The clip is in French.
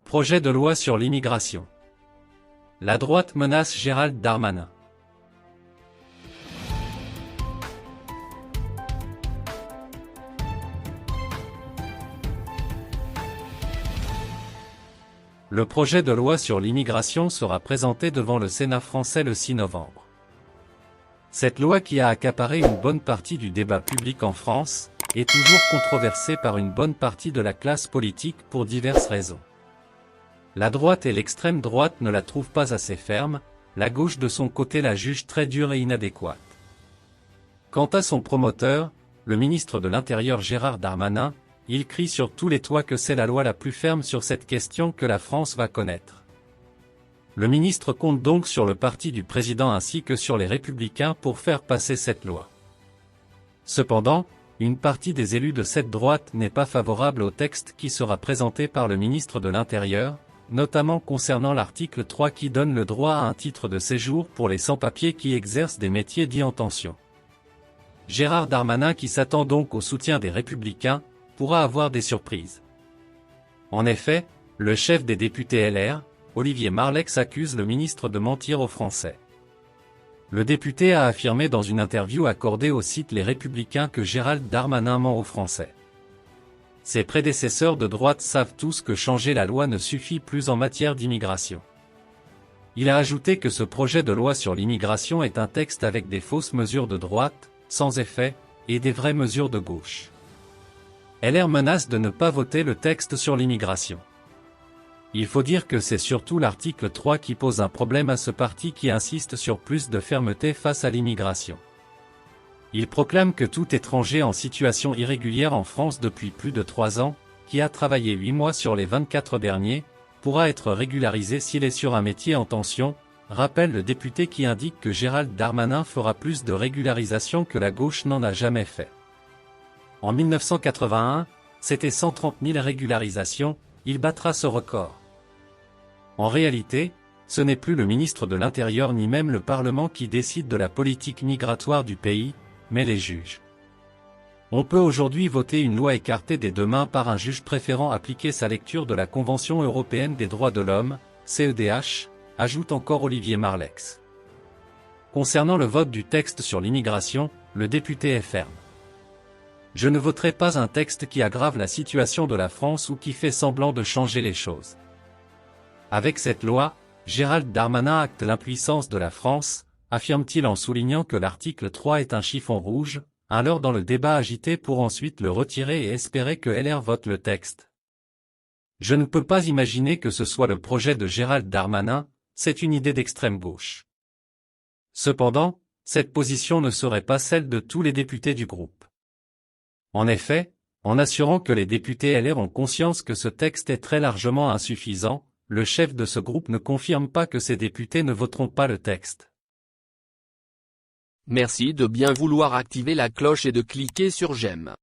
Projet de loi sur l'immigration. La droite menace Gérald Darmanin. Le projet de loi sur l'immigration sera présenté devant le Sénat français le 6 novembre. Cette loi, qui a accaparé une bonne partie du débat public en France, est toujours controversée par une bonne partie de la classe politique pour diverses raisons. La droite et l'extrême droite ne la trouvent pas assez ferme, la gauche de son côté la juge très dure et inadéquate. Quant à son promoteur, le ministre de l'Intérieur Gérald Darmanin, il crie sur tous les toits que c'est la loi la plus ferme sur cette question que la France va connaître. Le ministre compte donc sur le parti du président ainsi que sur les Républicains pour faire passer cette loi. Cependant, une partie des élus de cette droite n'est pas favorable au texte qui sera présenté par le ministre de l'Intérieur, notamment concernant l'article 3 qui donne le droit à un titre de séjour pour les sans-papiers qui exercent des métiers dits en tension. Gérald Darmanin, qui s'attend donc au soutien des Républicains, pourra avoir des surprises. En effet, le chef des députés LR, Olivier Marleix, accuse le ministre de mentir aux Français. Le député a affirmé dans une interview accordée au site Les Républicains que Gérald Darmanin ment aux Français. Ses prédécesseurs de droite savent tous que changer la loi ne suffit plus en matière d'immigration. Il a ajouté que ce projet de loi sur l'immigration est un texte avec des fausses mesures de droite, sans effet, et des vraies mesures de gauche. LR menace de ne pas voter le texte sur l'immigration. Il faut dire que c'est surtout l'article 3 qui pose un problème à ce parti, qui insiste sur plus de fermeté face à l'immigration. Il proclame que tout étranger en situation irrégulière en France depuis plus de 3 ans, qui a travaillé 8 mois sur les 24 derniers, pourra être régularisé s'il est sur un métier en tension, rappelle le député, qui indique que Gérald Darmanin fera plus de régularisation que la gauche n'en a jamais fait. En 1981, c'était 130 000 régularisations, il battra ce record. En réalité, ce n'est plus le ministre de l'Intérieur ni même le Parlement qui décide de la politique migratoire du pays, mais les juges. On peut aujourd'hui voter une loi écartée des deux mains par un juge préférant appliquer sa lecture de la Convention européenne des droits de l'homme, CEDH, ajoute encore Olivier Marleix. Concernant le vote du texte sur l'immigration, le député est ferme. Je ne voterai pas un texte qui aggrave la situation de la France ou qui fait semblant de changer les choses. Avec cette loi, Gérald Darmanin acte l'impuissance de la France, affirme-t-il en soulignant que l'article 3 est un chiffon rouge, un leurre dans le débat agité pour ensuite le retirer et espérer que LR vote le texte. Je ne peux pas imaginer que ce soit le projet de Gérald Darmanin, c'est une idée d'extrême gauche. Cependant, cette position ne serait pas celle de tous les députés du groupe. En effet, en assurant que les députés LR ont conscience que ce texte est très largement insuffisant, le chef de ce groupe ne confirme pas que ces députés ne voteront pas le texte. Merci de bien vouloir activer la cloche et de cliquer sur j'aime.